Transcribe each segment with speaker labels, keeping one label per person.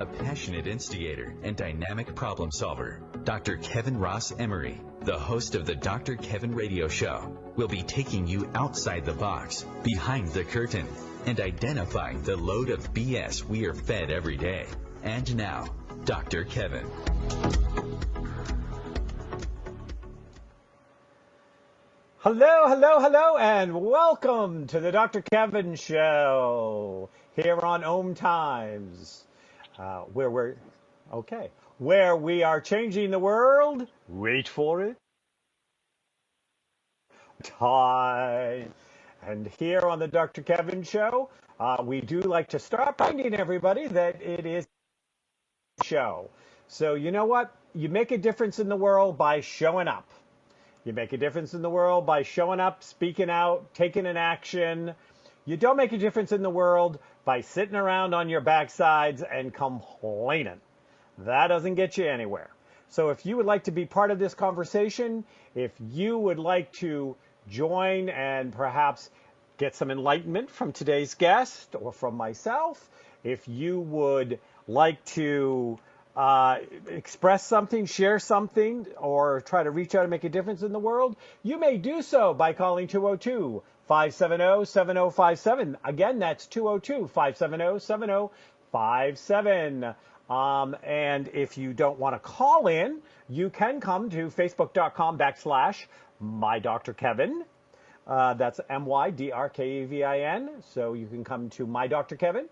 Speaker 1: a passionate instigator and dynamic problem solver. Dr. Kevin Ross Emery, the host of the Dr. Kevin Radio Show, will be taking you outside the box, behind the curtain, and identifying the load of BS we are fed every day. And now, Dr. Kevin.
Speaker 2: Hello, hello, hello, and welcome to the Dr. Kevin Show here on OMTimes, where we are changing the world. Wait for it. Time. And here on the Dr. Kevin Show, we do like to start reminding everybody that it is a show. So you know what? You make a difference in the world by showing up. You make a difference in the world by showing up, speaking out, taking an action. You don't make a difference in the world by sitting around on your backsides and complaining. That doesn't get you anywhere. So if you would like to be part of this conversation, if you would like to join and perhaps get some enlightenment from today's guest or from myself, if you would like to express something, share something, or try to reach out and make a difference in the world, you may do so by calling 202-570-7057. Again, that's 202-570-7057. And if you don't want to call in, you can come to facebook.com/MyDrKevin. That's MYDRKEVIN. So you can come to My Dr. Kevin.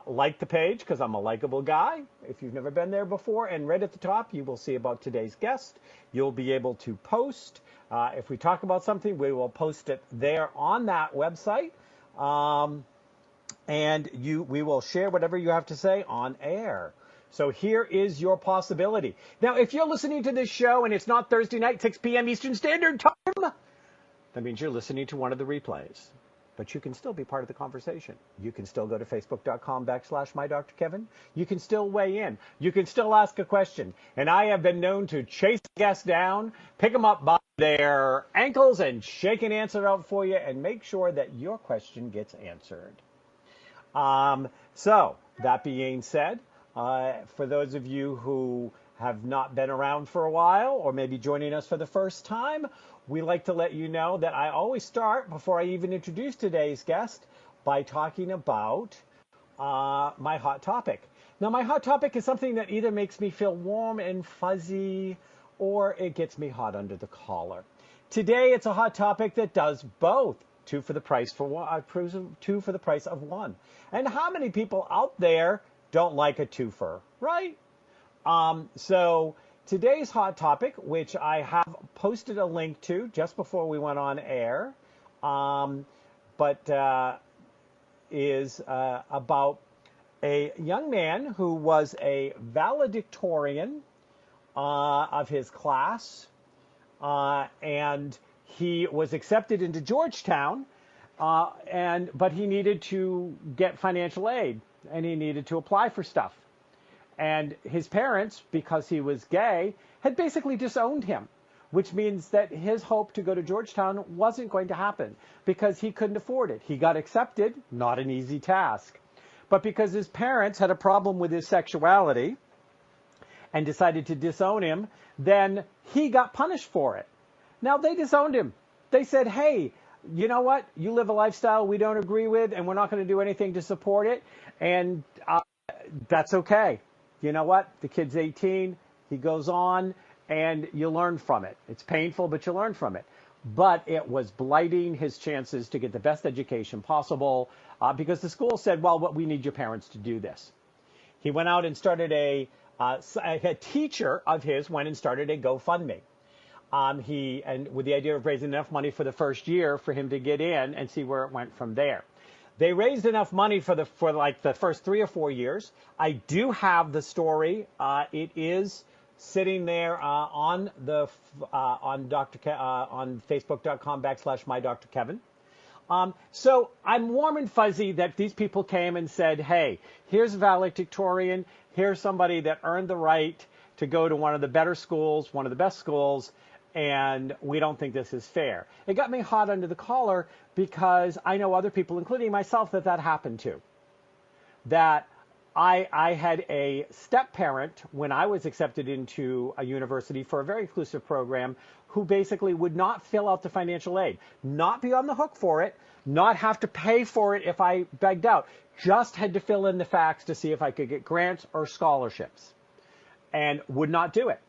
Speaker 2: Like the page, because I'm a likable guy. If you've never been there before, and right at the top, you will see about today's guest. You'll be able to post. If we talk about something, we will post it there on that website. And we will share whatever you have to say on air. So here is your possibility. Now, if you're listening to this show and it's not Thursday night, 6 p.m. Eastern Standard Time, that means you're listening to one of the replays. But you can still be part of the conversation. You can still go to facebook.com/MyDrKevin. You can still weigh in. You can still ask a question. And I have been known to chase guests down, pick them up by their ankles, and shake an answer out for you and make sure that your question gets answered. So, that being said, for those of you who have not been around for a while or maybe joining us for the first time, we like to let you know that I always start, before I even introduce today's guest, by talking about my hot topic. Now, my hot topic is something that either makes me feel warm and fuzzy or it gets me hot under the collar. Today, it's a hot topic that does both. Two for the price of one. And how many people out there don't like a twofer, right? So today's hot topic, which I have posted a link to just before we went on air, is about a young man who was a valedictorian of his class, and he was accepted into Georgetown, but he needed to get financial aid, and he needed to apply for stuff. And his parents, because he was gay, had basically disowned him, which means that his hope to go to Georgetown wasn't going to happen because he couldn't afford it. He got accepted, not an easy task. But because his parents had a problem with his sexuality and decided to disown him, then he got punished for it. Now, they disowned him. They said, hey, you know what? You live a lifestyle we don't agree with, and we're not going to do anything to support it. And that's okay. You know what? The kid's 18. He goes on, and you learn from it. It's painful, but you learn from it. But it was blighting his chances to get the best education possible because the school said, well, we need your parents to do this. He went out and started a teacher of his went and started a GoFundMe. With the idea of raising enough money for the first year for him to get in and see where it went from there. They raised enough money for the first 3 or 4 years. I do have the story. It is sitting there on Facebook.com/MyDrKevin. So I'm warm and fuzzy that these people came and said, hey, here's a valedictorian. Here's somebody that earned the right to go to one of the better schools, one of the best schools, and we don't think this is fair. It got me hot under the collar because I know other people, including myself, that happened to. That I had a step parent when I was accepted into a university for a very exclusive program who basically would not fill out the financial aid, not be on the hook for it, not have to pay for it if I begged out, just had to fill in the facts to see if I could get grants or scholarships, and would not do it.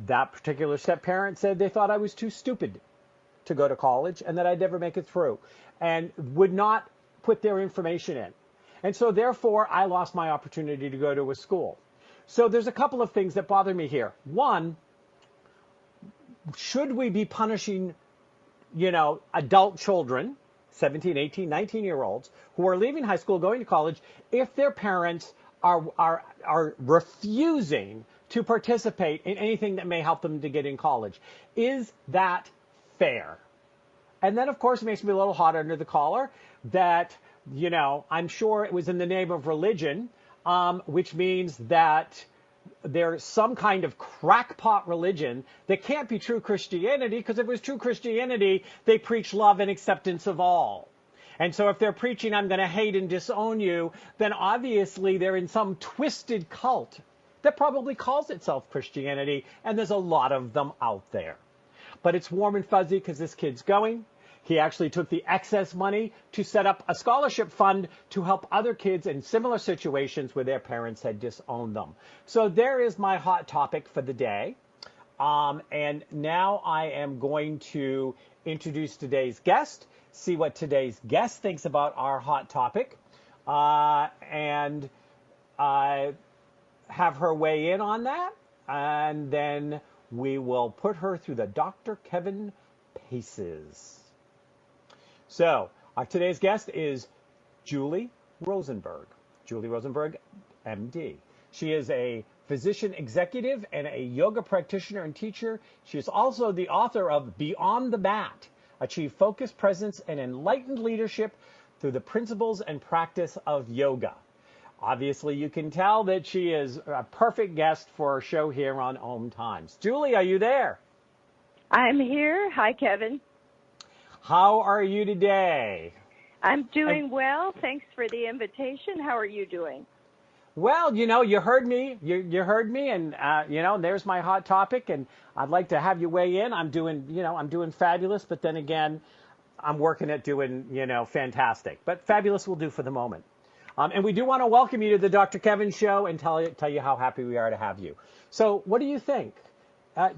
Speaker 2: That particular step parent said they thought I was too stupid to go to college and that I'd never make it through, and would not put their information in. And so therefore, I lost my opportunity to go to a school. So there's a couple of things that bother me here. One, should we be punishing, adult children, 17, 18, 19-year-olds, who are leaving high school, going to college, if their parents are refusing to participate in anything that may help them to get in college? Is that fair? And then, of course, it makes me a little hot under the collar that, I'm sure it was in the name of religion, which means that there's some kind of crackpot religion that can't be true Christianity, because if it was true Christianity, they preach love and acceptance of all. And so if they're preaching, I'm going to hate and disown you, then obviously they're in some twisted cult that probably calls itself Christianity, and there's a lot of them out there. But it's warm and fuzzy because this kid's going. He actually took the excess money to set up a scholarship fund to help other kids in similar situations where their parents had disowned them. So there is my hot topic for the day. And now I am going to introduce today's guest, see what today's guest thinks about our hot topic, and have her weigh in on that. And then we will put her through the Dr. Kevin paces. So, today's guest is Julie Rosenberg. Julie Rosenberg, MD. She is a physician executive and a yoga practitioner and teacher. She is also the author of Beyond the Mat, Achieve Focus, Presence, and Enlightened Leadership Through the Principles and Practice of Yoga. Obviously, you can tell that she is a perfect guest for our show here on OMTimes. Julie, are you there?
Speaker 3: I'm here. Hi, Kevin.
Speaker 2: How are you today?
Speaker 3: I'm doing well. Thanks for the invitation. How are you doing?
Speaker 2: Well, you heard me. You heard me, and there's my hot topic, and I'd like to have you weigh in. I'm doing fabulous, but then again, I'm working at doing, fantastic. But fabulous will do for the moment. And we do want to welcome you to the Dr. Kevin Show and tell you how happy we are to have you. So, what do you think?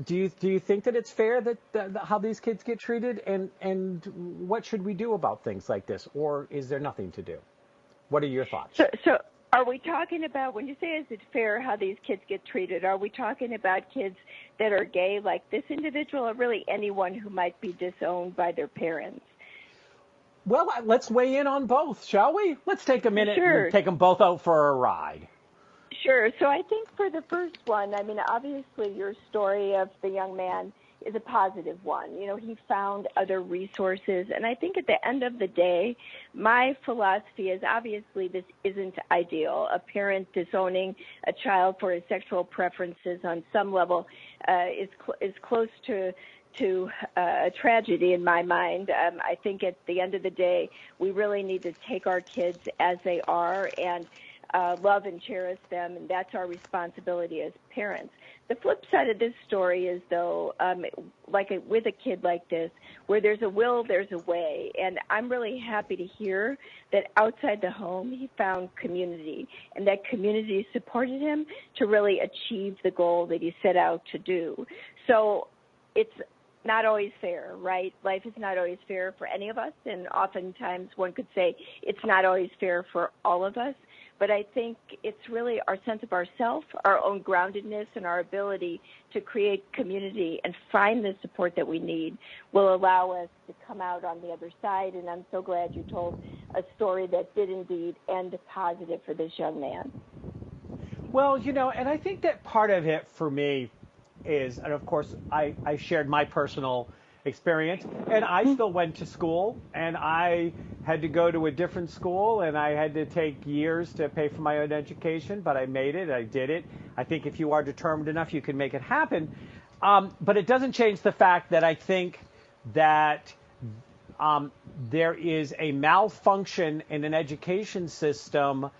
Speaker 2: Do you think that it's fair that how these kids get treated, and what should we do about things like this, or is there nothing to do? What are your thoughts?
Speaker 3: So are we talking about, when you say is it fair how these kids get treated, are we talking about kids that are gay like this individual, or really anyone who might be disowned by their parents?
Speaker 2: Well, let's weigh in on both, shall we? Let's take a minute and take them both out for a ride.
Speaker 3: Sure. So I think for the first one, obviously your story of the young man is a positive one. He found other resources. And I think at the end of the day, my philosophy is obviously this isn't ideal. A parent disowning a child for his sexual preferences on some level is close to a tragedy in my mind. I think at the end of the day, we really need to take our kids as they are and love and cherish them, and that's our responsibility as parents. The flip side of this story is, though, with a kid like this, where there's a will, there's a way. And I'm really happy to hear that outside the home, he found community, and that community supported him to really achieve the goal that he set out to do. So it's not always fair, right? Life is not always fair for any of us, and oftentimes one could say it's not always fair for all of us. But I think it's really our sense of ourself, our own groundedness, and our ability to create community and find the support that we need will allow us to come out on the other side. And I'm so glad you told a story that did indeed end positive for this young man.
Speaker 2: Well, and I think that part of it for me is, and of course, I shared my personal experience, and I still went to school, and I had to go to a different school, and I had to take years to pay for my own education, but I made it, I did it. I think if you are determined enough, you can make it happen. But it doesn't change the fact that I think that there is a malfunction in an education system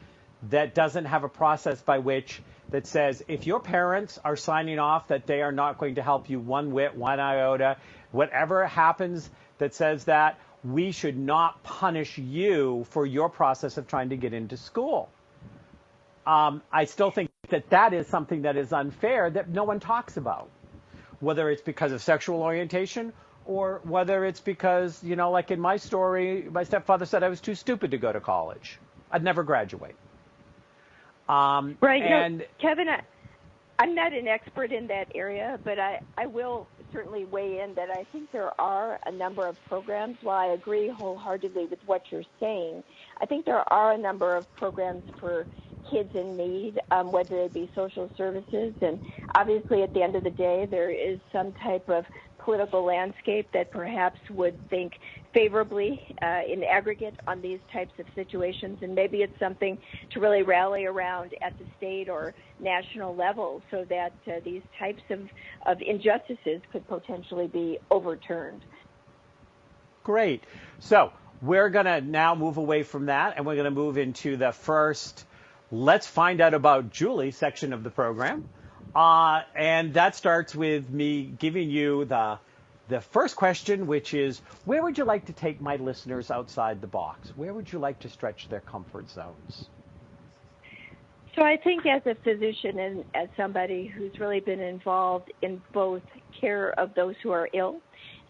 Speaker 2: that doesn't have a process by which that says if your parents are signing off that they are not going to help you one whit, one iota, whatever happens that says that, we should not punish you for your process of trying to get into school. I still think that that is something that is unfair that no one talks about, whether it's because of sexual orientation or whether it's because, you know, like in my story, my stepfather said I was too stupid to go to college. I'd never graduate.
Speaker 3: Right.
Speaker 2: And
Speaker 3: Kevin, I'm not an expert in that area, but I will certainly weigh in that I think there are a number of programs. While I agree wholeheartedly with what you're saying, I think there are a number of programs for kids in need, whether it be social services. And obviously, at the end of the day, there is some type of political landscape that perhaps would think favorably in aggregate on these types of situations. And maybe it's something to really rally around at the state or national level so that these types of injustices could potentially be overturned.
Speaker 2: Great. So we're going to now move away from that, and we're going to move into the first Let's Find Out About Julie section of the program. And that starts with me giving you the first question, which is, where would you like to take my listeners outside the box? Where would you like to stretch their comfort zones?
Speaker 3: So I think as a physician and as somebody who's really been involved in both care of those who are ill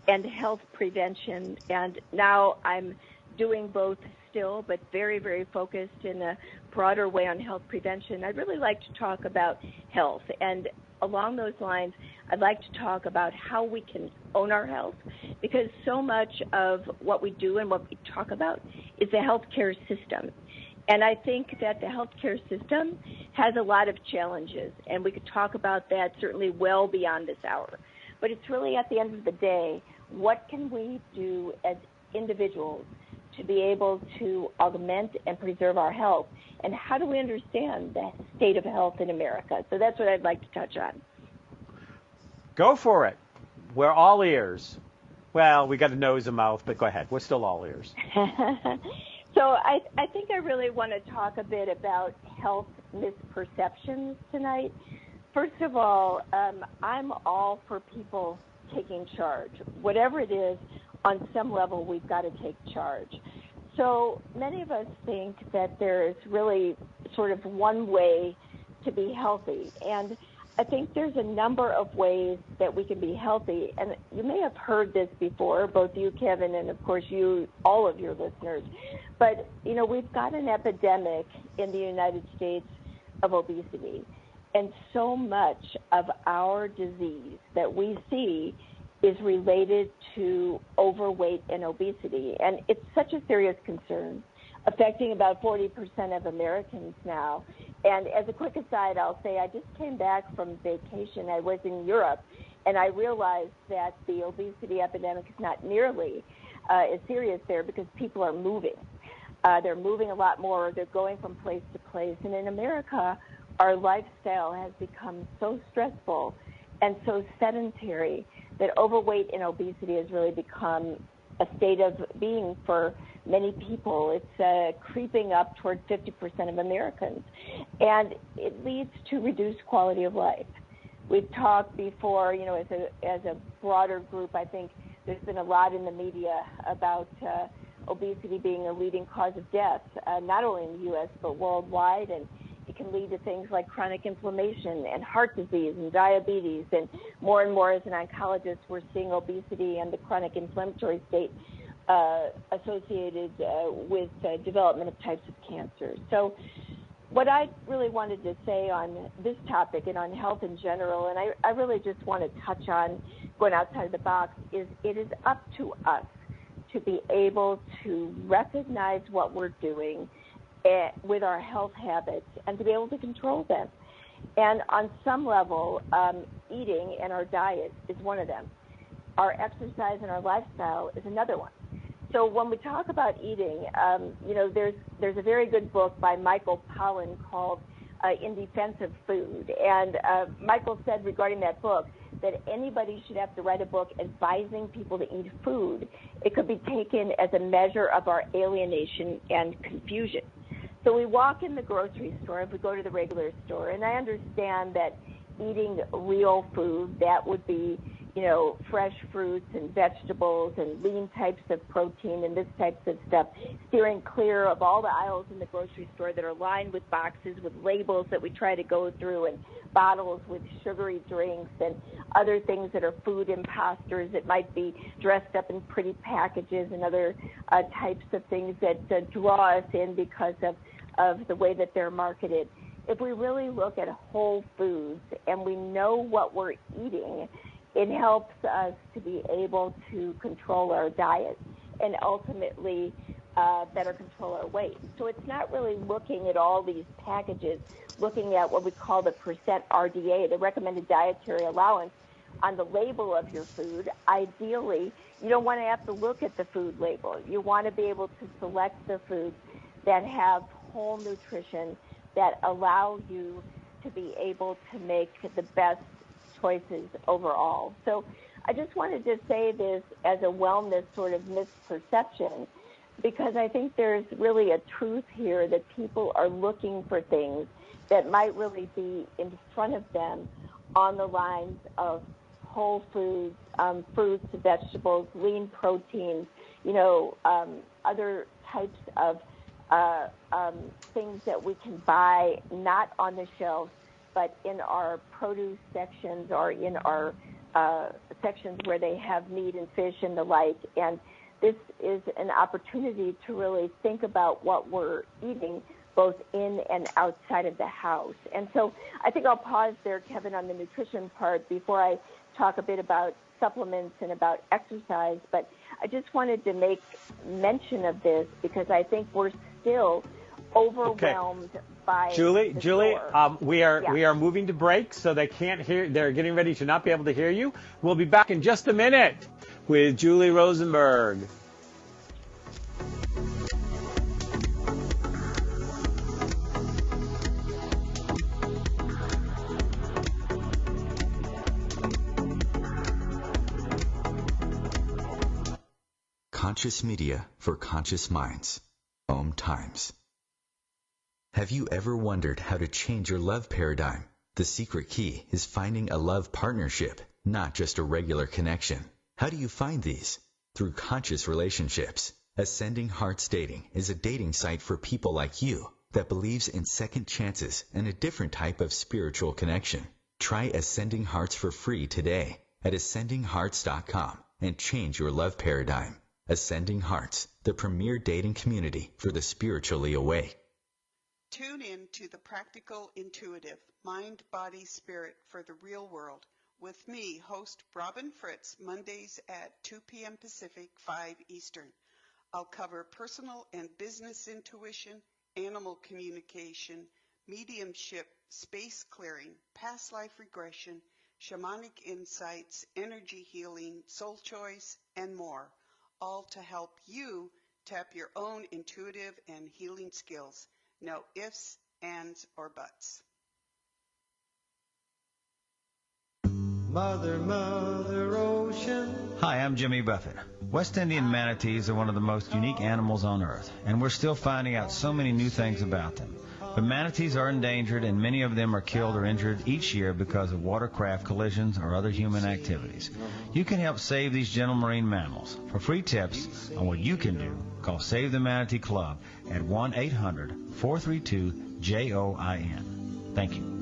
Speaker 3: and health prevention, and now I'm doing both still, but very, very focused in a broader way on health prevention, I'd really like to talk about health. And along those lines, I'd like to talk about how we can own our health, because so much of what we do and what we talk about is the healthcare system. And I think that the healthcare system has a lot of challenges, and we could talk about that certainly well beyond this hour. But it's really, at the end of the day, what can we do as individuals to be able to augment and preserve our health, and how do we understand the state of health in America? So that's what I'd like to touch on.
Speaker 2: Go for it. We're all ears. Well, we got a nose and mouth, but go ahead. We're still all ears.
Speaker 3: So I think I really want to talk a bit about health misperceptions tonight. First of all, I'm all for people taking charge. Whatever it is, on some level, we've got to take charge. So many of us think that there is really sort of one way to be healthy. And I think there's a number of ways that we can be healthy. And you may have heard this before, both you, Kevin, and of course you, all of your listeners. But, you know, we've got an epidemic in the United States of obesity. And so much of our disease that we see is related to overweight and obesity. And it's such a serious concern, affecting about 40% of Americans now. And as a quick aside, I'll say I just came back from vacation. I was in Europe, and I realized that the obesity epidemic is not nearly as serious there because people are moving. They're moving a lot more. They're going from place to place. And in America, our lifestyle has become so stressful and so sedentary that overweight and obesity has really become a state of being for many people. It's creeping up toward 50% of Americans, and it leads to reduced quality of life. We've talked before, you know, as a broader group, I think there's been a lot in the media about obesity being a leading cause of death, not only in the U.S. but worldwide, and it can lead to things like chronic inflammation and heart disease and diabetes. And more as an oncologist, we're seeing obesity and the chronic inflammatory state associated with development of types of cancer. So what I really wanted to say on this topic and on health in general, and I really just want to touch on going outside the box, is it is up to us to be able to recognize what we're doing with our health habits and to be able to control them. And on some level, eating and our diet is one of them. Our exercise and our lifestyle is another one. So when we talk about eating, you know, there's a very good book by Michael Pollan called In Defense of Food. And Michael said regarding that book that anybody should have to write a book advising people to eat food. It could be taken as a measure of our alienation and confusion. So we walk in the grocery store, if we go to the regular store, and I understand that eating real food, that would be, fresh fruits and vegetables and lean types of protein and this types of stuff, steering clear of all the aisles in the grocery store that are lined with boxes with labels that we try to go through and bottles with sugary drinks and other things that are food imposters that might be dressed up in pretty packages and other types of things that draw us in because of the way that they're marketed. If we really look at whole foods and we know what we're eating, it helps us to be able to control our diet and ultimately better control our weight. So it's not really looking at all these packages, looking at what we call the percent RDA, the recommended dietary allowance, on the label of your food. Ideally, you don't want to have to look at the food label. You want to be able to select the foods that have whole nutrition that allow you to be able to make the best choices overall. So I just wanted to say this as a wellness sort of misperception, because I think there's really a truth here that people are looking for things that might really be in front of them on the lines of whole foods, fruits, vegetables, lean proteins, other types of things that we can buy not on the shelves, but in our produce sections or in our sections where they have meat and fish and the like. And this is an opportunity to really think about what we're eating both in and outside of the house. And so I think I'll pause there, Kevin, on the nutrition part before I talk a bit about supplements and about exercise. But I just wanted to make mention of this because I think we're still overwhelmed by
Speaker 2: Julie, we are moving to break, so they can't hear. They're getting ready to not be able to hear you. We'll be back in just a minute with Julie Rosenberg.
Speaker 1: Conscious media for conscious minds. OMTimes. Have you ever wondered how to change your love paradigm? The secret key is finding a love partnership, not just a regular connection. How do you find these? Through conscious relationships. Ascending Hearts Dating is a dating site for people like you that believes in second chances and a different type of spiritual connection. Try Ascending Hearts for free today at ascendinghearts.com and change your love paradigm. Ascending Hearts, the premier dating community for the spiritually awake.
Speaker 4: Tune in to the Practical Intuitive, Mind, Body, Spirit for the Real World with me, host Robin Fritz, Mondays at 2 p.m. Pacific, 5 Eastern. I'll cover personal and business intuition, animal communication, mediumship, space clearing, past life regression, shamanic insights, energy healing, soul choice, and more, all to help you tap your own intuitive and healing skills. No ifs, ands, or buts.
Speaker 5: Mother, Mother Ocean.
Speaker 6: Hi, I'm Jimmy Buffett. West Indian manatees are one of the most unique animals on Earth, and we're still finding out so many new things about them. But manatees are endangered, and many of them are killed or injured each year because of watercraft collisions or other human activities. You can help save these gentle marine mammals. For free tips on what you can do, call Save the Manatee Club at 1-800-432-JOIN. Thank you.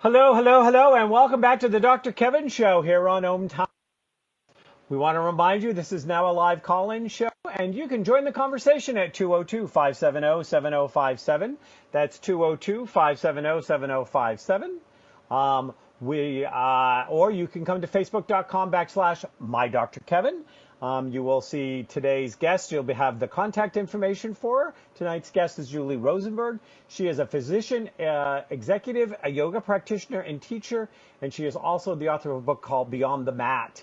Speaker 2: Hello, and welcome back to the Dr. Kevin Show here on OMTimes. We want to remind you this is now a live call-in show, and you can join the conversation at 202-570-7057. That's 202-570-7057. Or you can come to facebook.com/MyDrKevin. You will see today's guest. You'll have the contact information for her. Tonight's guest is Julie Rosenberg. She is a physician, executive, a yoga practitioner, and teacher, and she is also the author of a book called Beyond the Mat.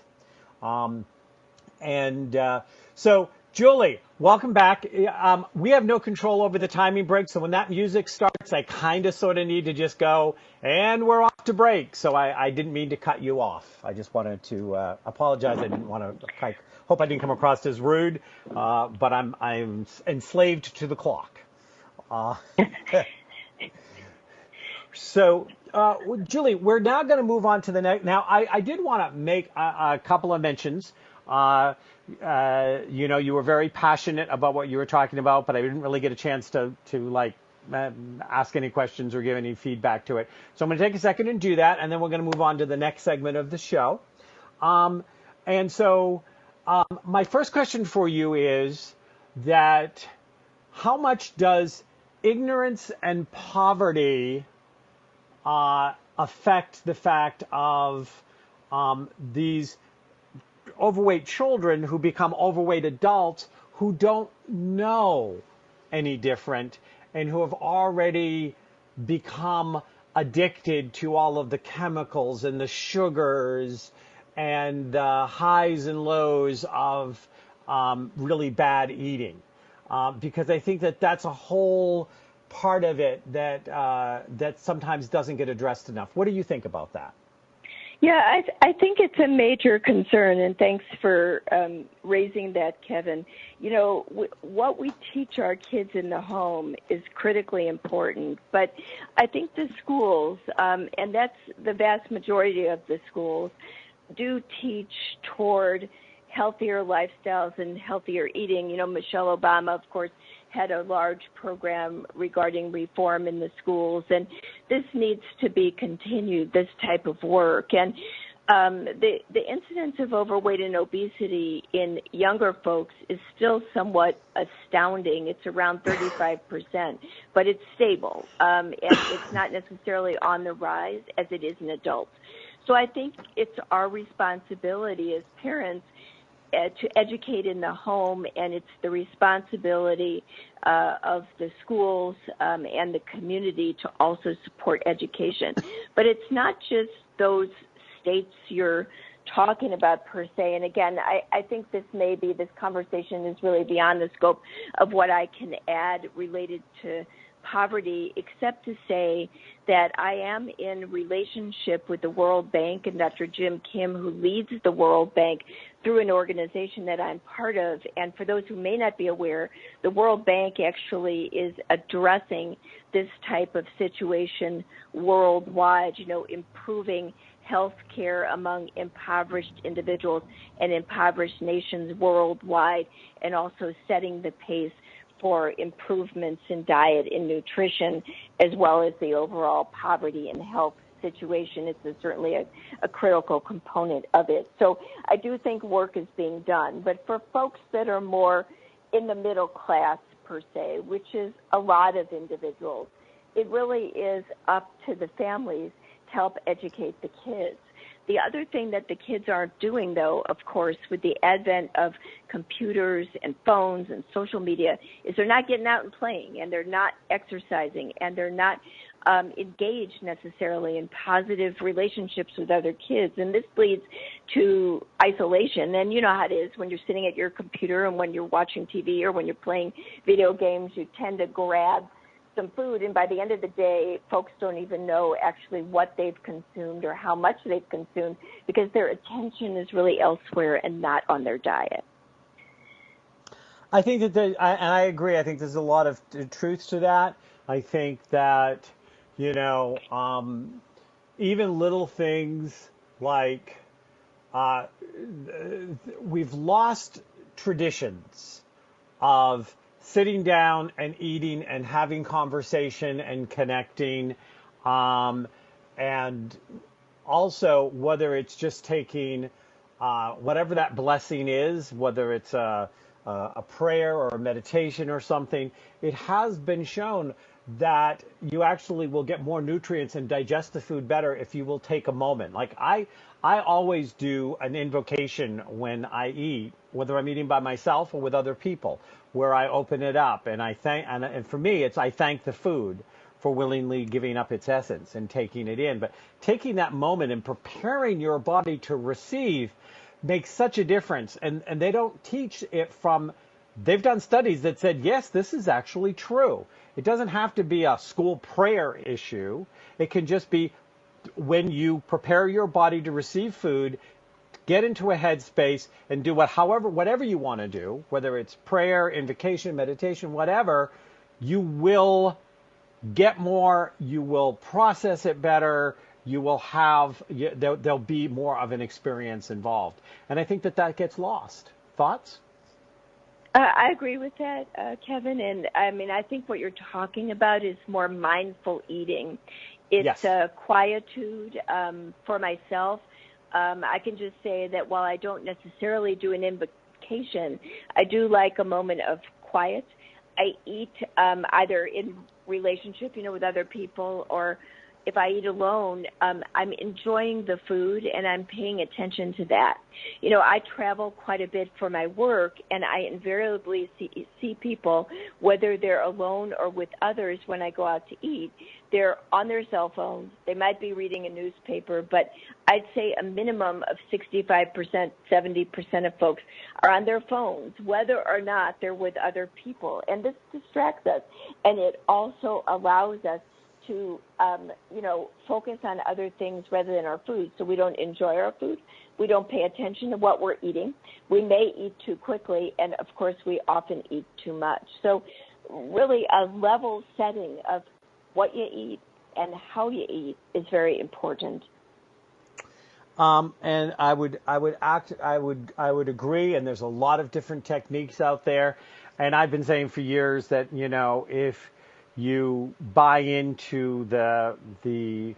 Speaker 2: So Julie, welcome back. We have no control over the timing break, so when that music starts, I kind of sort of need to just go, and we're off to break. So I didn't mean to cut you off. I just wanted to apologize. I didn't want to. I hope I didn't come across as rude, but I'm enslaved to the clock. So, Julie, we're now going to move on to the next. Now, I did want to make a couple of mentions. You were very passionate about what you were talking about, but I didn't really get a chance to ask any questions or give any feedback to it. So I'm going to take a second and do that, and then we're going to move on to the next segment of the show. My first question for you is that how much does ignorance and poverty affect the fact of these overweight children who become overweight adults who don't know any different and who have already become addicted to all of the chemicals and the sugars and the highs and lows of really bad eating? Because I think that that's a whole part of it that sometimes doesn't get addressed enough. What do you think about that?
Speaker 3: Yeah, I think it's a major concern, and thanks for raising that, Kevin. You know, what we teach our kids in the home is critically important, but I think the schools, and that's the vast majority of the schools, do teach toward healthier lifestyles and healthier eating. You know, Michelle Obama, of course, had a large program regarding reform in the schools, and this needs to be continued, this type of work. And the incidence of overweight and obesity in younger folks is still somewhat astounding. It's around 35%, but it's stable, and it's not necessarily on the rise as it is in adults. So I think it's our responsibility as parents to educate in the home, and it's the responsibility of the schools and the community to also support education. But it's not just those states you're talking about per se. And again, I think this conversation is really beyond the scope of what I can add related to poverty, except to say that I am in relationship with the World Bank and Dr. Jim Kim, who leads the World Bank through an organization that I'm part of. And for those who may not be aware, the World Bank actually is addressing this type of situation worldwide, you know, improving health care among impoverished individuals and impoverished nations worldwide, and also setting the pace for improvements in diet and nutrition, as well as the overall poverty and health situation. It's certainly a critical component of it. So I do think work is being done. But for folks that are more in the middle class, per se, which is a lot of individuals, it really is up to the families to help educate the kids. The other thing that the kids aren't doing, though, of course, with the advent of computers and phones and social media, is they're not getting out and playing, and they're not exercising, and they're not engaged necessarily in positive relationships with other kids. And this leads to isolation. And you know how it is when you're sitting at your computer and when you're watching TV or when you're playing video games, you tend to grab some food, and by the end of the day, folks don't even know actually what they've consumed or how much they've consumed, because their attention is really elsewhere and not on their diet.
Speaker 2: I think that, and I agree, I think there's a lot of truth to that. I think that, you know, even little things like we've lost traditions of sitting down and eating and having conversation and connecting, and also whether it's just taking whatever that blessing is, whether it's a prayer or a meditation or something, it has been shown that you actually will get more nutrients and digest the food better if you will take a moment. Like I always do an invocation when I eat, whether I'm eating by myself or with other people, where I open it up and I thank, and for me, it's I thank the food for willingly giving up its essence and taking it in. But taking that moment and preparing your body to receive makes such a difference. And they don't teach it from they've done studies that said, yes, this is actually true. It doesn't have to be a school prayer issue. It can just be when you prepare your body to receive food, get into a headspace and do whatever you want to do, whether it's prayer, invocation, meditation, whatever, you will get more, you will process it better, you will there'll be more of an experience involved. And I think that gets lost. Thoughts?
Speaker 3: I agree with that, Kevin. And I mean, I think what you're talking about is more mindful eating. It's
Speaker 2: Yes.
Speaker 3: Quietude. For myself, I can just say that while I don't necessarily do an invocation, I do like a moment of quiet. I eat either in relationship, with other people, or if I eat alone, I'm enjoying the food and I'm paying attention to that. I travel quite a bit for my work, and I invariably see people, whether they're alone or with others, when I go out to eat, they're on their cell phones. They might be reading a newspaper, but I'd say a minimum of 65%, 70% of folks are on their phones, whether or not they're with other people. And this distracts us, and it also allows us to, focus on other things rather than our food. So we don't enjoy our food. We don't pay attention to what we're eating. We may eat too quickly, and of course we often eat too much. So really a level setting of what you eat and how you eat is very important.
Speaker 2: And I would agree. And there's a lot of different techniques out there. And I've been saying for years that, if you buy into the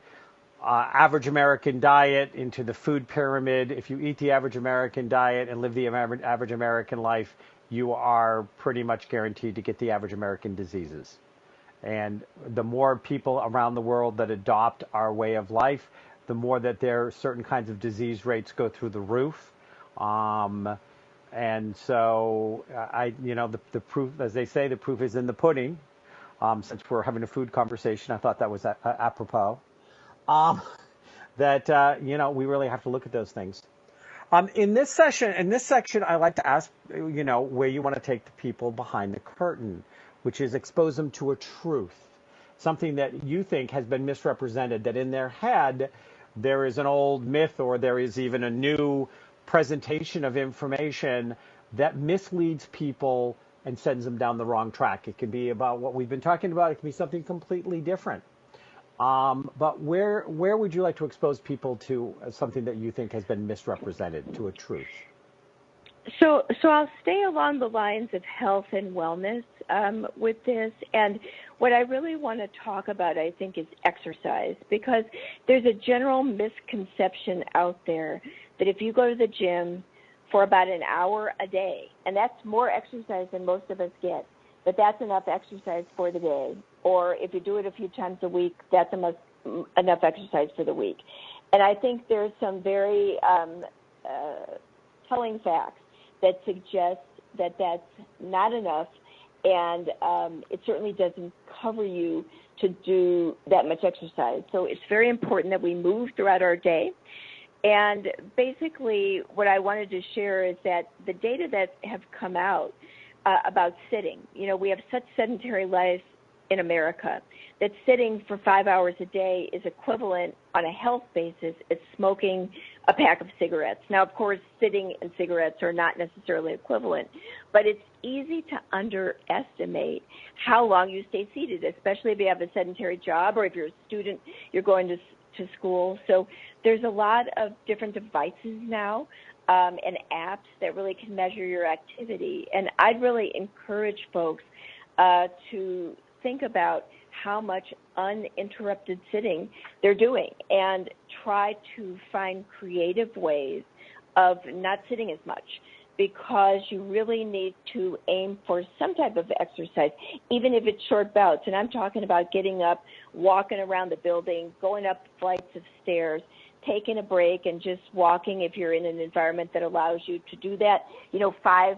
Speaker 2: average American diet, into the food pyramid, if you eat the average American diet and live the average American life, you are pretty much guaranteed to get the average American diseases. And the more people around the world that adopt our way of life, the more that there are certain kinds of disease rates go through the roof. And so the proof, as they say, the proof is in the pudding. Since we're having a food conversation, I thought that was apropos. That we really have to look at those things. In this section, I like to ask, where you want to take the people behind the curtain, which is expose them to a truth, something that you think has been misrepresented, that in their head there is an old myth or there is even a new presentation of information that misleads people and sends them down the wrong track. It can be about what we've been talking about. It can be something completely different. But where would you like to expose people to something that you think has been misrepresented, to a truth?
Speaker 3: So I'll stay along the lines of health and wellness with this. And what I really want to talk about, I think, is exercise, because there's a general misconception out there that if you go to the gym for about an hour a day, and that's more exercise than most of us get, but that's enough exercise for the day. Or if you do it a few times a week, that's enough exercise for the week. And I think there's some very telling facts that suggest that that's not enough, and it certainly doesn't cover you to do that much exercise. So it's very important that we move throughout our day. And basically what I wanted to share is that the data that have come out about sitting, we have such sedentary life in America that sitting for 5 hours a day is equivalent on a health basis as smoking a pack of cigarettes. Now, of course, sitting and cigarettes are not necessarily equivalent, but it's easy to underestimate how long you stay seated, especially if you have a sedentary job or if you're a student, you're going to school. So there's a lot of different devices now and apps that really can measure your activity. And I'd really encourage folks to think about how much uninterrupted sitting they're doing and try to find creative ways of not sitting as much, because you really need to aim for some type of exercise, even if it's short bouts. And I'm talking about getting up, walking around the building, going up flights of stairs, taking a break and just walking if you're in an environment that allows you to do that, 5-10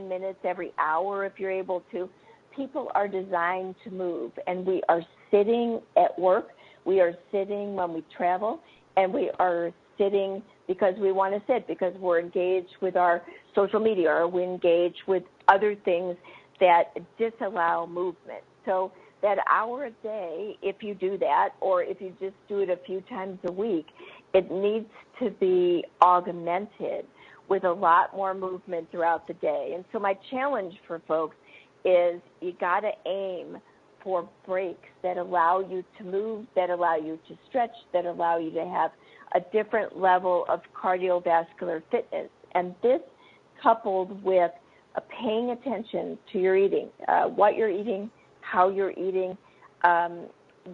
Speaker 3: minutes every hour if you're able to. People are designed to move, and we are sitting at work, we are sitting when we travel, and we are sitting because we want to sit, because we're engaged with our social media, or we engage with other things that disallow movement. So that hour a day, if you do that, or if you just do it a few times a week, it needs to be augmented with a lot more movement throughout the day. And so my challenge for folks is you got to aim for breaks that allow you to move, that allow you to stretch, that allow you to have a different level of cardiovascular fitness. And this, coupled with paying attention to your eating, what you're eating, how you're eating,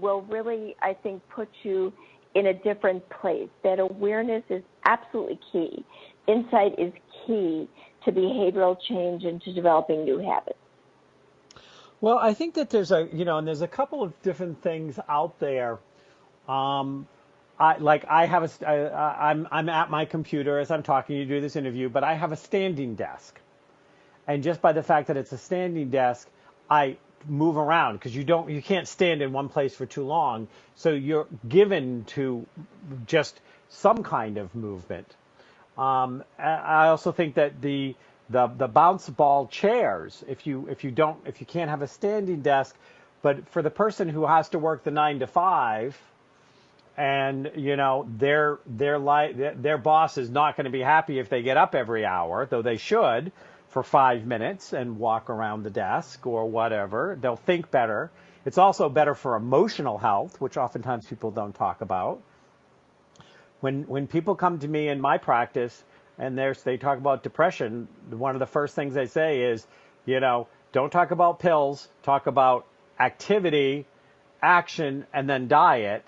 Speaker 3: will really, I think, put you in a different place. That awareness is absolutely key. Insight is key to behavioral change and to developing new habits.
Speaker 2: Well, I think that there's a couple of different things out there. I'm at my computer as I'm talking to do this interview, but I have a standing desk. And just by the fact that it's a standing desk, I move around, because you can't stand in one place for too long. So you're given to just some kind of movement. I also think that the bounce ball chairs, if you can't have a standing desk, but for the person who has to work the 9 to 5, and their boss is not going to be happy if they get up every hour, though they should, for 5 minutes and walk around the desk or whatever. They'll think better. It's also better for emotional health, which oftentimes people don't talk about. When people come to me in my practice and they talk about depression, one of the first things they say is, don't talk about pills, talk about activity, action, and then diet,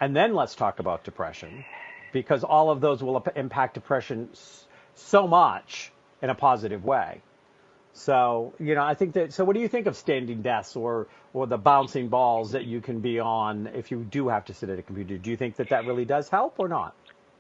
Speaker 2: and then let's talk about depression, because all of those will impact depression so much in a positive way. So, I think that, so what do you think of standing desks or the bouncing balls that you can be on if you do have to sit at a computer? Do you think that really does help or not?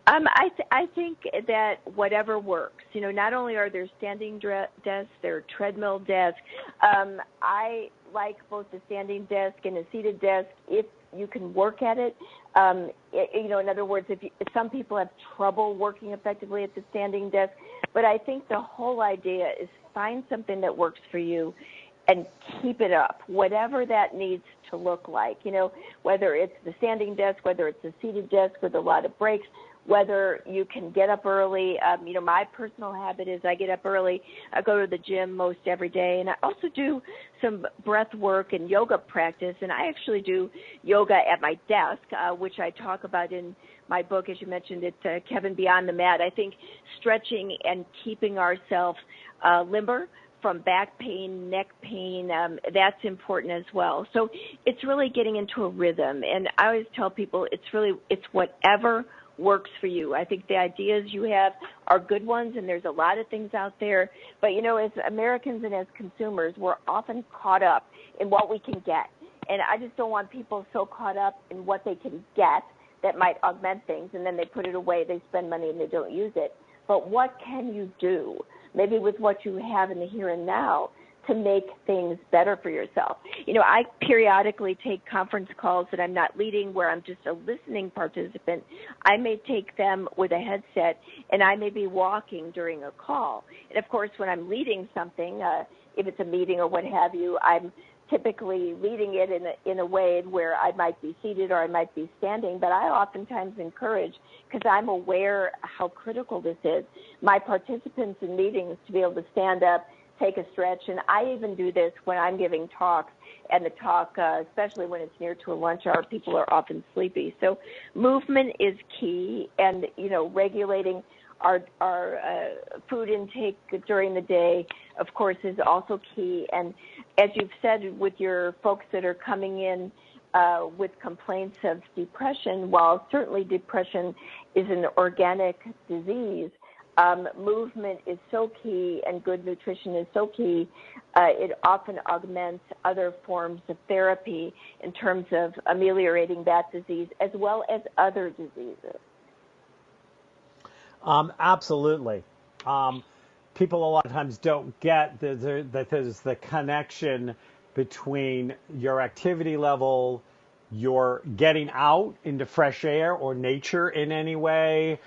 Speaker 3: I think that whatever works. Not only are there standing desks, there are treadmill desks. I like both the standing desk and a seated desk if you can work at it. In other words, if some people have trouble working effectively at the standing desk, but I think the whole idea is find something that works for you and keep it up, whatever that needs to look like. Whether it's the standing desk, whether it's a seated desk with a lot of breaks, whether you can get up early. My personal habit is I get up early. I go to the gym most every day, and I also do some breath work and yoga practice, and I actually do yoga at my desk, which I talk about in my book, as you mentioned, it's Kevin Beyond the Mat. I think stretching and keeping ourselves limber from back pain, neck pain, that's important as well. So it's really getting into a rhythm, and I always tell people it's whatever works for you. I think the ideas you have are good ones, and there's a lot of things out there. But, as Americans and as consumers, we're often caught up in what we can get. And I just don't want people so caught up in what they can get that might augment things, and then they put it away, they spend money, and they don't use it. But what can you do, maybe with what you have in the here and now, to make things better for yourself? I periodically take conference calls that I'm not leading, where I'm just a listening participant. I may take them with a headset, and I may be walking during a call. And, of course, when I'm leading something, if it's a meeting or what have you, I'm typically leading it in a way where I might be seated or I might be standing, but I oftentimes encourage, because I'm aware how critical this is, my participants in meetings to be able to stand up, take a stretch, and I even do this when I'm giving talks, and the talk, especially when it's near to a lunch hour, people are often sleepy. So movement is key, and, regulating our food intake during the day, of course, is also key. And as you've said with your folks that are coming in with complaints of depression, while certainly depression is an organic disease, movement is so key, and good nutrition is so key. It often augments other forms of therapy in terms of ameliorating that disease as well as other diseases.
Speaker 2: Absolutely. People a lot of times don't get that there's the connection between your activity level, your getting out into fresh air or nature in any way,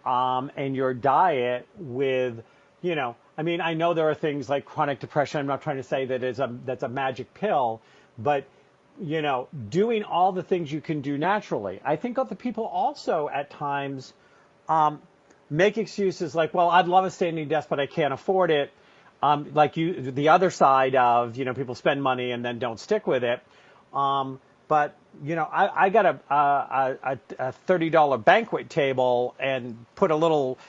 Speaker 2: and your diet with, I mean, I know there are things like chronic depression. I'm not trying to say that that's a magic pill, but, doing all the things you can do naturally. I think other people also at times make excuses like, well, I'd love a standing desk, but I can't afford it. The other side of, people spend money and then don't stick with it. But, I got a $30 banquet table and put a little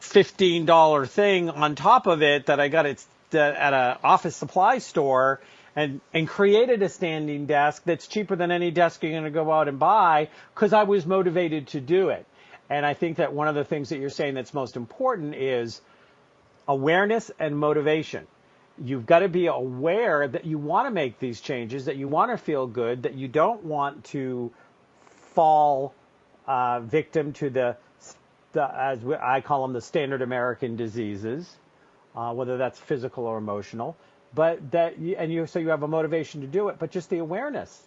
Speaker 2: $15 thing on top of it that I got at an office supply store and created a standing desk that's cheaper than any desk you're going to go out and buy because I was motivated to do it. And I think that one of the things that you're saying that's most important is awareness and motivation. You've got to be aware that you want to make these changes, that you want to feel good, that you don't want to fall victim to the as I call them, the standard American diseases, whether that's physical or emotional. But so you have a motivation to do it, but just the awareness,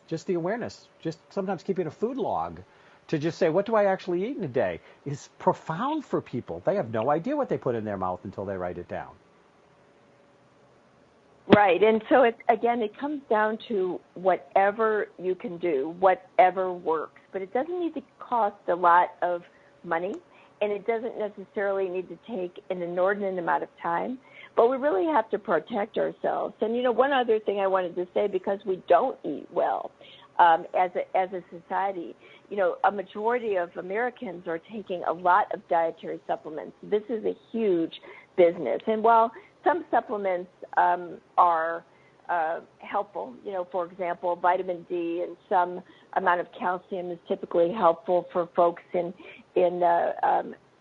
Speaker 2: just sometimes keeping a food log to just say, what do I actually eat in a day is profound for people. They have no idea what they put in their mouth until they write it down.
Speaker 3: Right, and so it comes down to whatever you can do, whatever works. But it doesn't need to cost a lot of money, and it doesn't necessarily need to take an inordinate amount of time. But we really have to protect ourselves. And, one other thing I wanted to say, because we don't eat well as a society, a majority of Americans are taking a lot of dietary supplements. This is a huge business. And while some supplements are helpful, for example, vitamin D and some amount of calcium is typically helpful for folks in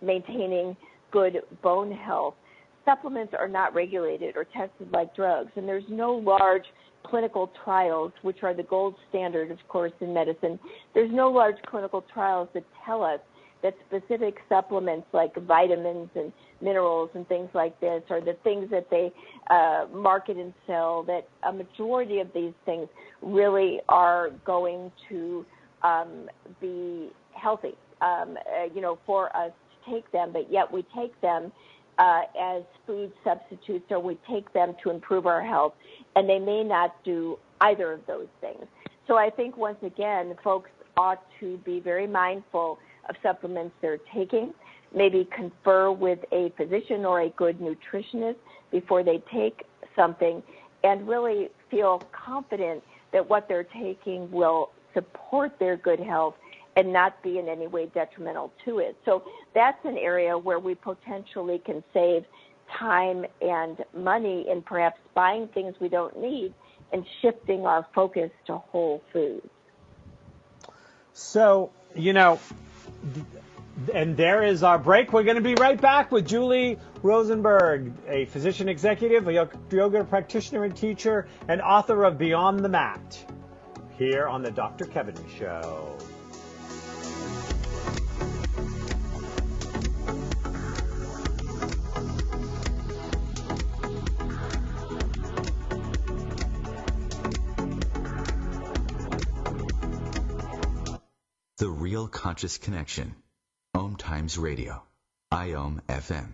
Speaker 3: maintaining good bone health. Supplements are not regulated or tested like drugs, and there's no large clinical trials, which are the gold standard, of course, in medicine. There's no large clinical trials that tell us that specific supplements like vitamins and minerals and things like this are the things that they market and sell, that a majority of these things really are going to be healthy, for us to take them, but yet we take them as food substitutes, or we take them to improve our health, and they may not do either of those things. So I think, once again, folks ought to be very mindful of supplements they're taking, maybe confer with a physician or a good nutritionist before they take something, and really feel confident that what they're taking will support their good health and not be in any way detrimental to it. So that's an area where we potentially can save time and money in perhaps buying things we don't need and shifting our focus to whole foods.
Speaker 2: So, and there is our break. We're going to be right back with Julie Rosenberg, a physician executive, a yoga practitioner and teacher, and author of Beyond the Mat, here on the Dr. Kevin Show.
Speaker 1: The Real Conscious Connection. OMTimes Radio. IOM FM.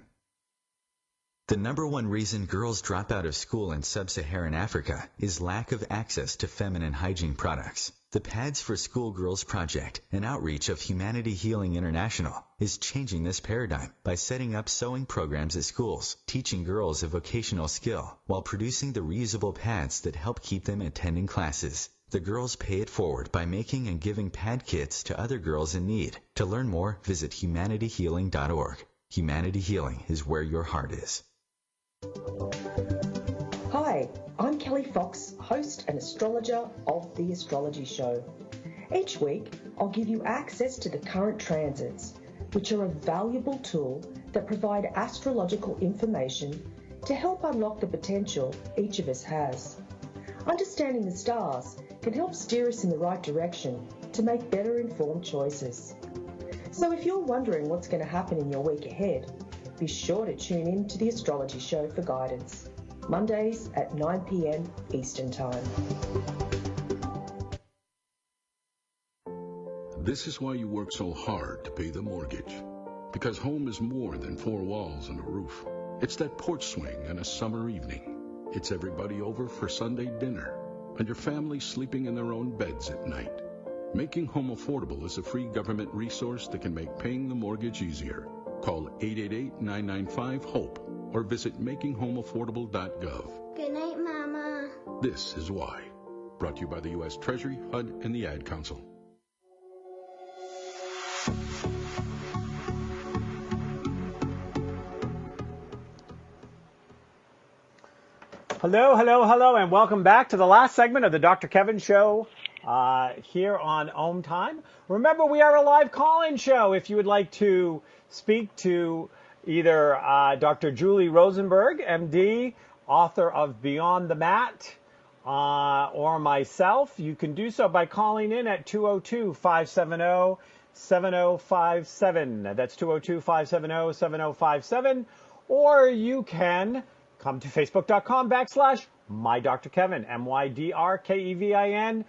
Speaker 1: The number one reason girls drop out of school in sub-Saharan Africa is lack of access to feminine hygiene products. The Pads for Schoolgirls Project, an outreach of Humanity Healing International, is changing this paradigm by setting up sewing programs at schools, teaching girls a vocational skill, while producing the reusable pads that help keep them attending classes. The girls pay it forward by making and giving pad kits to other girls in need. To learn more, visit humanityhealing.org. Humanity Healing is where your heart is.
Speaker 7: Hi, I'm Kelly Fox, host and astrologer of The Astrology Show. Each week, I'll give you access to the current transits, which are a valuable tool that provide astrological information to help unlock the potential each of us has. Understanding the stars can help steer us in the right direction to make better informed choices. So if you're wondering what's going to happen in your week ahead, be sure to tune in to The Astrology Show for guidance, Mondays at 9 p.m. Eastern Time.
Speaker 8: This is why you work so hard to pay the mortgage. Because home is more than four walls and a roof. It's that porch swing and a summer evening. It's everybody over for Sunday dinner, and your family sleeping in their own beds at night. Making Home Affordable is a free government resource that can make paying the mortgage easier. Call 888-995-HOPE or visit makinghomeaffordable.gov.
Speaker 9: Good night, Mama.
Speaker 8: This is why. Brought to you by the U.S. Treasury, HUD, and the Ad Council.
Speaker 2: Hello, hello, hello, and welcome back to the last segment of the Dr. Kevin Show here on OMTime. Remember, we are a live call-in show. If you would like to speak to either Dr. Julie Rosenberg, MD, author of Beyond the Mat, or myself, you can do so by calling in at 202-570-7057. That's 202-570-7057. Or you can come to facebook.com/MyDrKevin, MYDRKEVIN,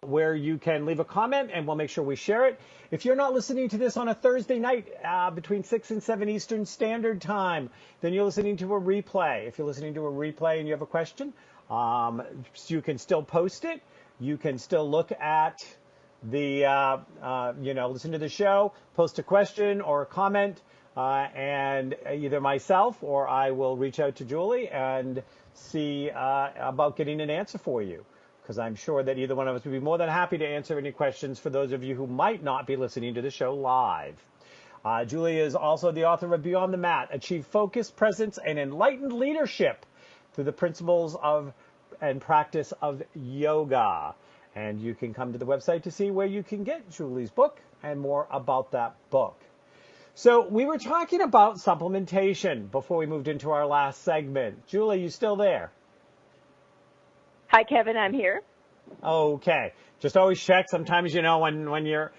Speaker 2: where you can leave a comment and we'll make sure we share it. If you're not listening to this on a Thursday night between 6 and 7 Eastern Standard Time, then you're listening to a replay. If you're listening to a replay and you have a question, you can still post it. You can still look at the, listen to the show, post a question or a comment, and either myself or I will reach out to Julie and see about getting an answer for you, because I'm sure that either one of us would be more than happy to answer any questions for those of you who might not be listening to the show live. Julie is also the author of Beyond the Mat, Achieve Focus, Presence, and Enlightened Leadership through the Principles of and Practice of Yoga. And you can come to the website to see where you can get Julie's book and more about that book. So we were talking about supplementation before we moved into our last segment. Julie, you still there?
Speaker 3: Hi, Kevin. I'm here.
Speaker 2: Okay. Just always check. Sometimes, when you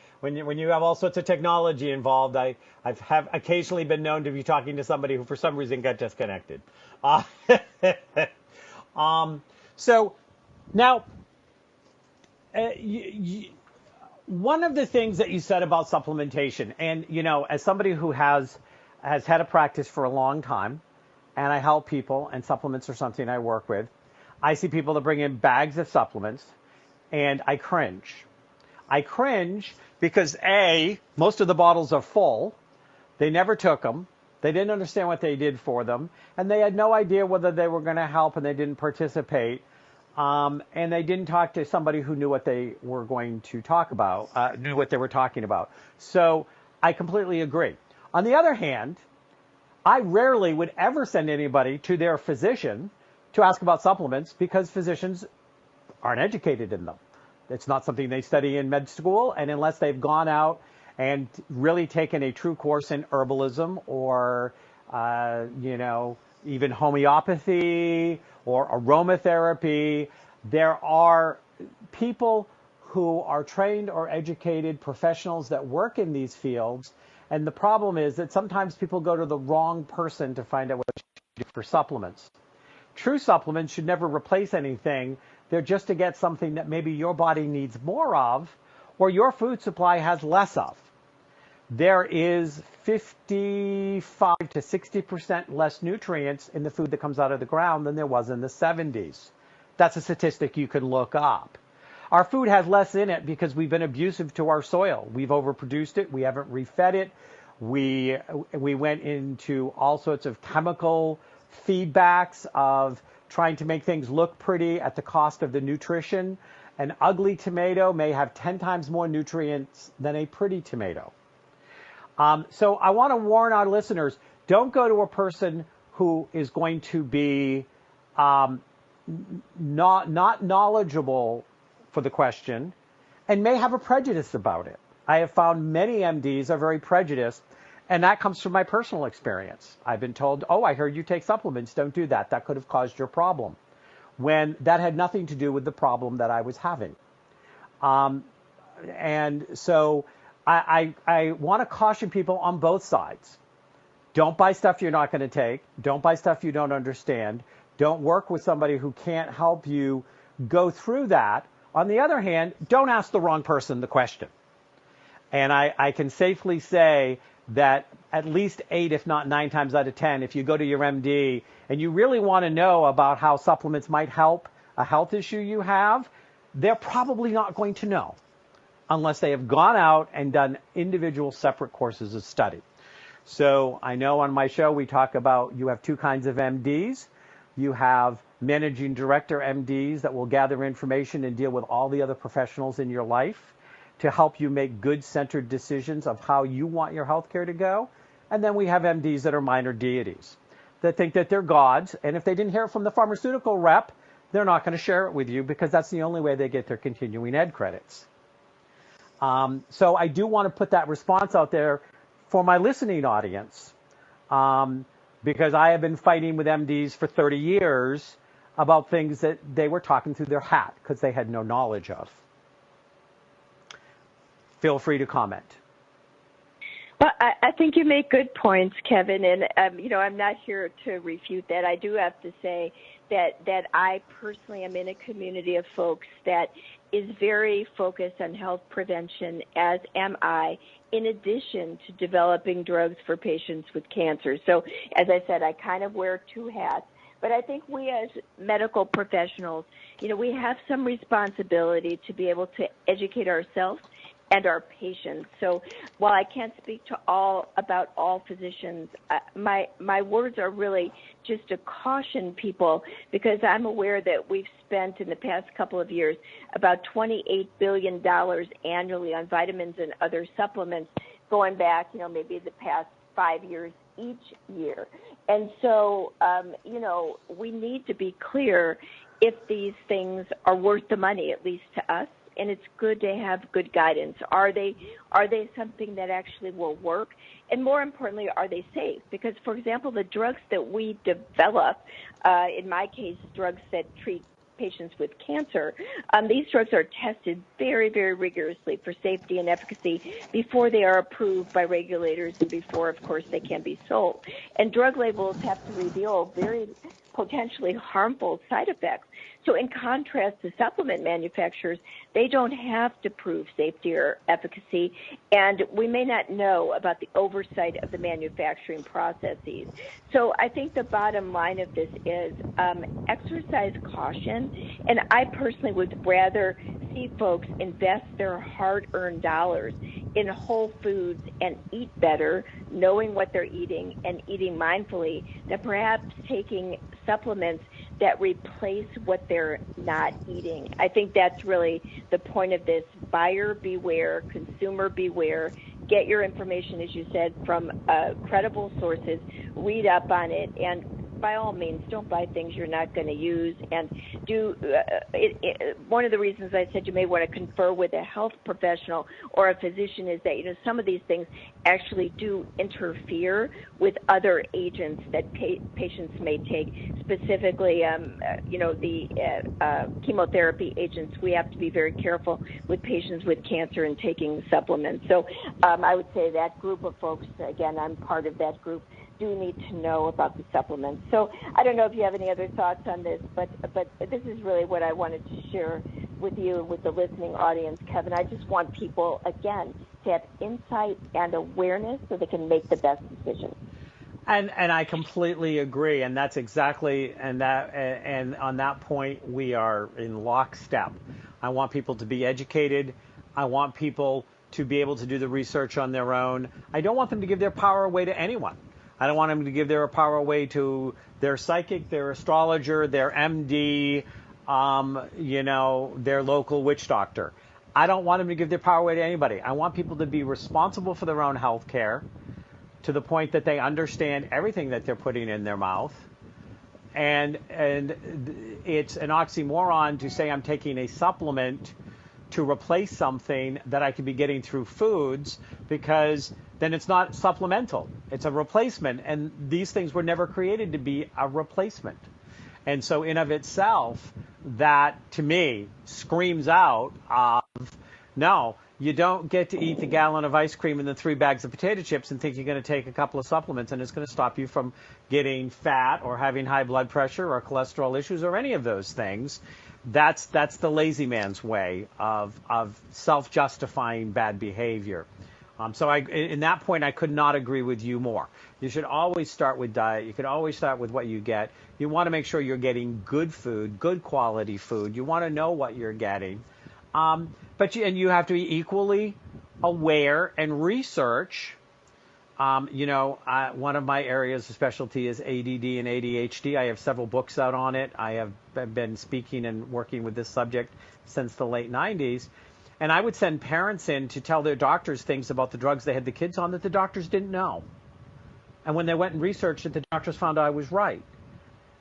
Speaker 2: have all sorts of technology involved, I have occasionally been known to be talking to somebody who, for some reason, got disconnected. So now, one of the things that you said about supplementation, and, as somebody who has had a practice for a long time, and I help people, and supplements are something I work with, I see people that bring in bags of supplements, and I cringe. I cringe because, A, most of the bottles are full. They never took them. They didn't understand what they did for them, and they had no idea whether they were going to help, and they didn't participate. And they didn't talk to somebody who knew what they were going to talk about, knew what they were talking about. So I completely agree. On the other hand, I rarely would ever send anybody to their physician to ask about supplements because physicians aren't educated in them. It's not something they study in med school, and unless they've gone out and really taken a true course in herbalism or, even homeopathy or aromatherapy, there are people who are trained or educated professionals that work in these fields. And the problem is that sometimes people go to the wrong person to find out what to do for supplements. True supplements should never replace anything. They're just to get something that maybe your body needs more of or your food supply has less of. There is 55 to 60% less nutrients in the food that comes out of the ground than there was in the 70s. That's a statistic you can look up. Our food has less in it because we've been abusive to our soil. We've overproduced it. We haven't refed it. We went into all sorts of chemical feedbacks of trying to make things look pretty at the cost of the nutrition. An ugly tomato may have 10 times more nutrients than a pretty tomato. So I want to warn our listeners, don't go to a person who is going to be not knowledgeable for the question and may have a prejudice about it. I have found many MDs are very prejudiced, and that comes from my personal experience. I've been told, oh, I heard you take supplements. Don't do that. That could have caused your problem, when that had nothing to do with the problem that I was having. And so I want to caution people on both sides. Don't buy stuff you're not going to take. Don't buy stuff you don't understand. Don't work with somebody who can't help you go through that. On the other hand, don't ask the wrong person the question. And I can safely say that at least 8, if not 9 times out of 10, if you go to your MD and you really want to know about how supplements might help a health issue you have, they're probably not going to know unless they have gone out and done individual separate courses of study. So I know on my show we talk about you have 2 kinds of MDs. You have managing director MDs that will gather information and deal with all the other professionals in your life to help you make good centered decisions of how you want your healthcare to go. And then we have MDs that are minor deities that think that they're gods. And if they didn't hear it from the pharmaceutical rep, they're not going to share it with you because that's the only way they get their continuing ed credits. So I do want to put that response out there for my listening audience, because I have been fighting with MDs for 30 years about things that they were talking through their hat because they had no knowledge of. Feel free to comment.
Speaker 3: Well, I think you make good points, Kevin, and I'm not here to refute that. I do have to say that I personally am in a community of folks that is very focused on health prevention, as am I, in addition to developing drugs for patients with cancer. So, as I said, I kind of wear 2 hats. But I think we as medical professionals, we have some responsibility to be able to educate ourselves and our patients. So while I can't speak to about all physicians, my words are really just to caution people, because I'm aware that we've spent in the past couple of years about $28 billion annually on vitamins and other supplements, going back, maybe the past 5 years each year. And so, we need to be clear if these things are worth the money, at least to us. And it's good to have good guidance. Are they something that actually will work? And more importantly, are they safe? Because, for example, the drugs that we develop, in my case, drugs that treat patients with cancer, these drugs are tested very, very rigorously for safety and efficacy before they are approved by regulators and before, of course, they can be sold. And drug labels have to reveal very potentially harmful side effects. So in contrast to supplement manufacturers, they don't have to prove safety or efficacy, and we may not know about the oversight of the manufacturing processes. So I think the bottom line of this is exercise caution, and I personally would rather see folks invest their hard-earned dollars in whole foods and eat better, knowing what they're eating and eating mindfully, than perhaps taking supplements that replace what they're not eating. I think that's really the point of this. Buyer beware, consumer beware. Get your information, as you said, from credible sources. Read up on it, and by all means, don't buy things you're not going to use. And one of the reasons I said you may want to confer with a health professional or a physician is that some of these things actually do interfere with other agents that patients may take. Specifically, the chemotherapy agents. We have to be very careful with patients with cancer and taking supplements. So I would say that group of folks, again, I'm part of that group, do need to know about the supplements. So I don't know if you have any other thoughts on this, but this is really what I wanted to share with you and with the listening audience, Kevin. I just want people, again, to have insight and awareness so they can make the best decisions.
Speaker 2: And I completely agree, and that's exactly, and on that point we are in lockstep. I want people to be educated. I want people to be able to do the research on their own. I don't want them to give their power away to anyone. I don't want them to give their power away to their psychic, their astrologer, their MD, their local witch doctor. I don't want them to give their power away to anybody. I want people to be responsible for their own health care to the point that they understand everything that they're putting in their mouth. And it's an oxymoron to say I'm taking a supplement to replace something that I could be getting through foods, because then it's not supplemental. It's a replacement, and these things were never created to be a replacement. And so in of itself, that to me screams out of, no, you don't get to eat the gallon of ice cream and the 3 bags of potato chips and think you're going to take a couple of supplements and it's going to stop you from getting fat or having high blood pressure or cholesterol issues or any of those things. That's the lazy man's way of self-justifying bad behavior. So in that point, I could not agree with you more. You should always start with diet. You can always start with what you get. You want to make sure you're getting good food, good quality food. You want to know what you're getting. But you have to be equally aware and research. One of my areas of specialty is ADD and ADHD. I have several books out on it. I have been speaking and working with this subject since the late 90s. And I would send parents in to tell their doctors things about the drugs they had the kids on that the doctors didn't know. And when they went and researched it, the doctors found out I was right.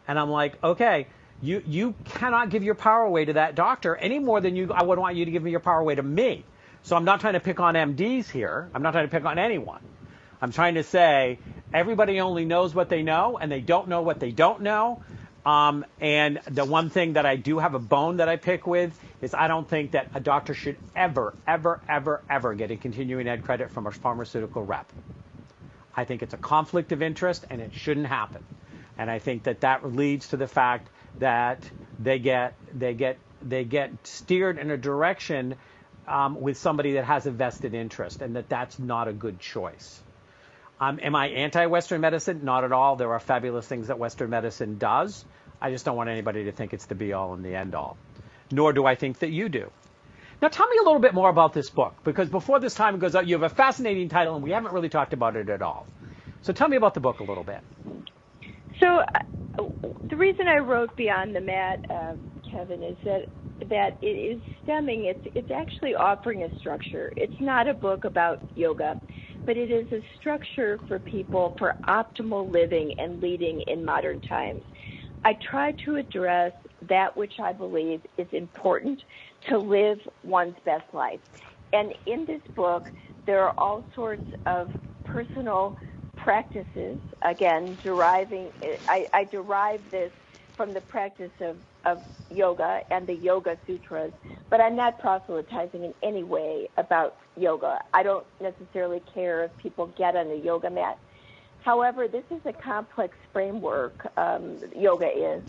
Speaker 2: And I'm like, okay, you cannot give your power away to that doctor any more than I would want you to give your power away to me. So I'm not trying to pick on MDs here. I'm not trying to pick on anyone. I'm trying to say everybody only knows what they know, and they don't know what they don't know. And the one thing that I do have a bone that I pick with is I don't think that a doctor should ever, ever, ever, ever get a continuing ed credit from a pharmaceutical rep. I think it's a conflict of interest, and it shouldn't happen. And I think that leads to the fact that they get steered in a direction with somebody that has a vested interest, and that's not a good choice. Am I anti-Western medicine? Not at all. There are fabulous things that Western medicine does. I just don't want anybody to think it's the be-all and the end-all. Nor do I think that you do. Now, tell me a little bit more about this book, because before this time goes out, you have a fascinating title, and we haven't really talked about it at all. So tell me about the book a little bit.
Speaker 3: So the reason I wrote Beyond the Mat, Kevin, is that it is stemming. It's actually offering a structure. It's not a book about yoga, but it is a structure for people for optimal living and leading in modern times. I try to address that which I believe is important to live one's best life. And in this book, there are all sorts of personal practices. Again, I derive this from the practice of yoga and the Yoga Sutras, but I'm not proselytizing in any way about yoga. I don't necessarily care if people get on a yoga mat. However, this is a complex framework, yoga is,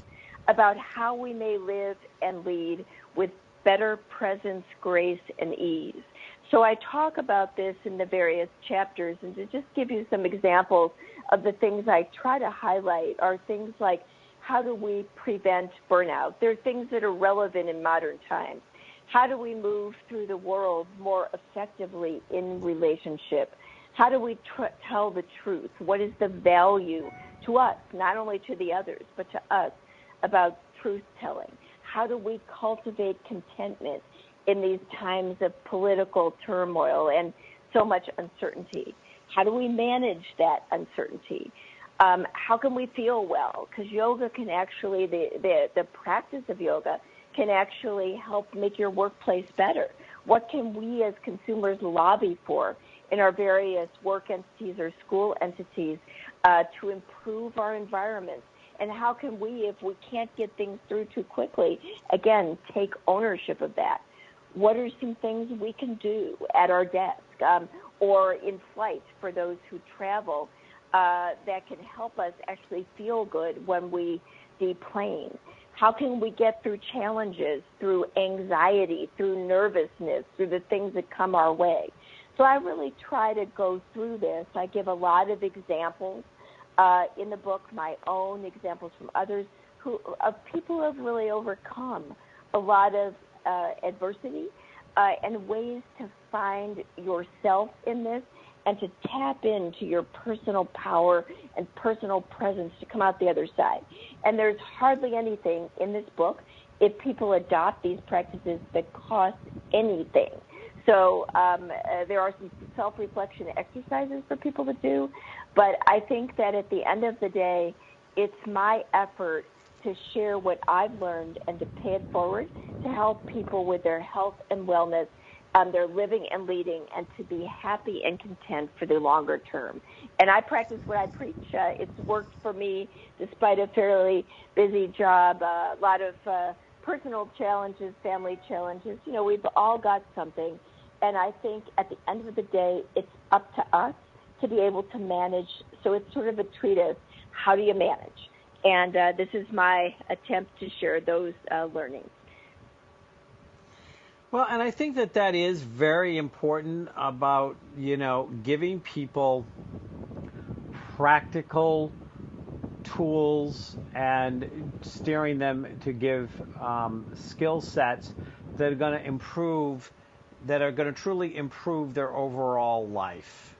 Speaker 3: about how we may live and lead with better presence, grace, and ease. So I talk about this in the various chapters, and to just give you some examples of the things I try to highlight are things like how do we prevent burnout? There are things that are relevant in modern times. How do we move through the world more effectively in relationship? How do we tell the truth? What is the value to us, not only to the others, but to us about truth-telling? How do we cultivate contentment in these times of political turmoil and so much uncertainty? How do we manage that uncertainty? How can we feel well? Because yoga can actually, the practice of yoga can actually help make your workplace better. What can we as consumers lobby for in our various work entities or school entities to improve our environments? And how can we, if we can't get things through too quickly, again, take ownership of that? What are some things we can do at our desk or in flight for those who travel that can help us actually feel good when we deplane? How can we get through challenges, through anxiety, through nervousness, through the things that come our way? So I really try to go through this. I give a lot of examples in the book, my own examples from others, of people who have really overcome a lot of adversity and ways to find yourself in this and to tap into your personal power and personal presence to come out the other side. And there's hardly anything in this book, if people adopt these practices, that cost anything. So there are some self-reflection exercises for people to do, but I think that at the end of the day, it's my effort to share what I've learned and to pay it forward to help people with their health and wellness, their living and leading, and to be happy and content for the longer term. And I practice what I preach. It's worked for me despite a fairly busy job, a lot of personal challenges, family challenges. You know, we've all got something. And I think at the end of the day, it's up to us to be able to manage. So it's sort of a treatise. How do you manage? And this is my attempt to share those learnings.
Speaker 2: Well, and I think that is very important about, giving people practical tools and steering them to give skill sets that are going to truly improve their overall life.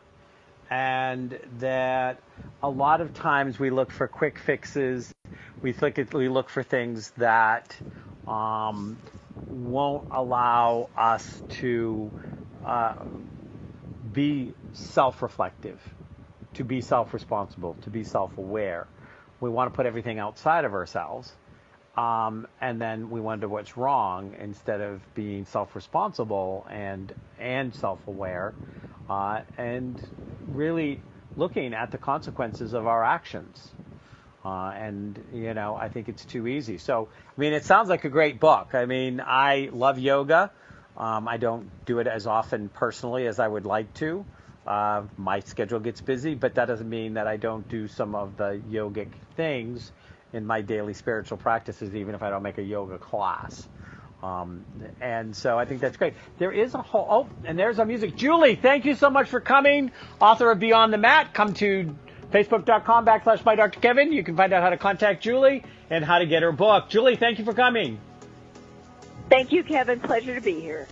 Speaker 2: And that a lot of times we look for quick fixes. We look for things that won't allow us to be self-reflective, to be self-responsible, to be self-aware. We want to put everything outside of ourselves, and then we wonder what's wrong instead of being self-responsible and self-aware, and really looking at the consequences of our actions. I think it's too easy. So, it sounds like a great book. I love yoga. I don't do it as often personally as I would like to. My schedule gets busy, but that doesn't mean that I don't do some of the yogic things in my daily spiritual practices, even if I don't make a yoga class. And so I think that's great. There is and there's our music. Julie, thank you so much for coming. Author of Beyond the Mat. Come to Facebook.com/by Dr. Kevin. You can find out how to contact Julie and how to get her book. Julie, thank you for coming.
Speaker 3: Thank you, Kevin. Pleasure to be here.